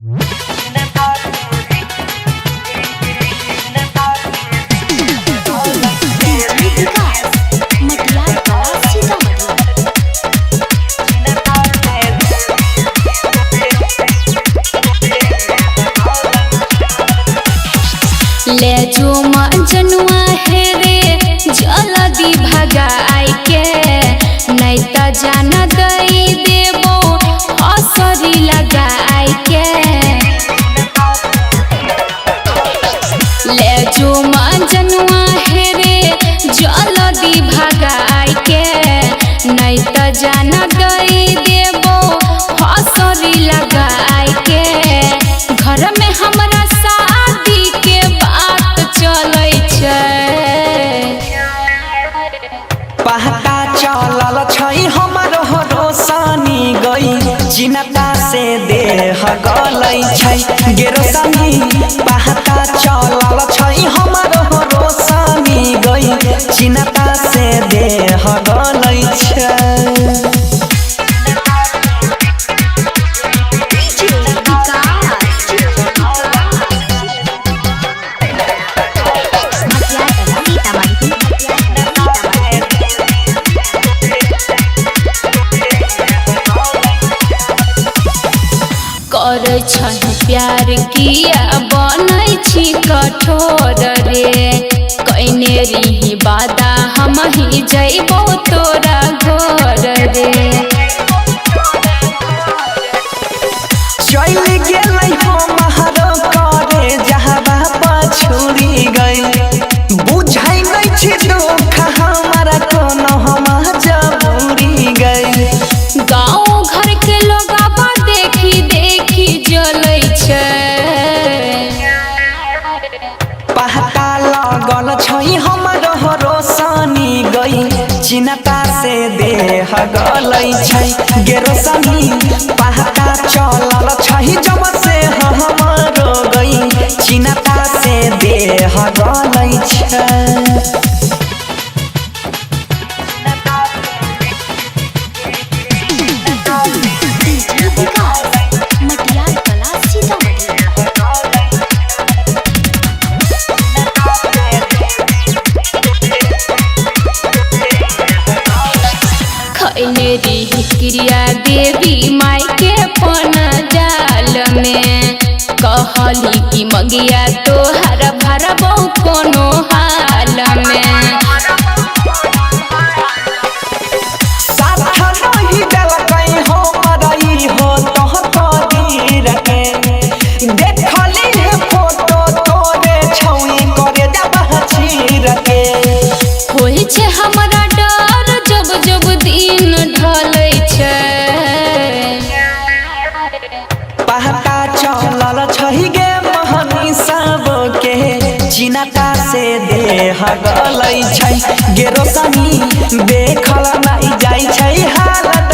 ले जो जनुआ है रे जल्दी भगाई के नहीं तो जान दई देबो हसरी लगाई के। ले जो जनुआ है रे जल्दी भगाई के नहीं तो जान दई देबो हसरी लगाई के। घर में हमरा पहता चलल छै हमर रोशनी गई चिन्ता से देह गलै छै गेरोसनी। पहता चलल छै हमर रोशनी गई चिन्ता से देह गलै छै। करे छन प्यार किया बनै छी कठोर रे कइने रही वादा हम ही जइबो तोरा घर रे। चल गेलै हमरो करे जहबा पछुरी गई बुझै नै छी दुख हमरा कोनो हम जबूरी गई। गाँव घर के लोग देखी देखी जलै छै। पहता लगल छै हमरो रोशनी गई चिन्ता से देह गलै छै गेरोसनी। पहता चलल छै जब से हमरो गई चिन्ता से देह गलै छै। क्रिया देवी माई के पन जाल में कहली कि मगिया तोहर भरबो कोनो हाल में। साथ नहीं देलकै हमरई हो तोहर कदीर के देखली है फोटो तोरे छौई करे जब चीर के। होई छै हमरा डर जब जब दिन ढलै छै। पहता चलल छै गे महनी सब के चिन्ता से देह गलै छै गेरोसनी देखल नहीं जाइ छै हालत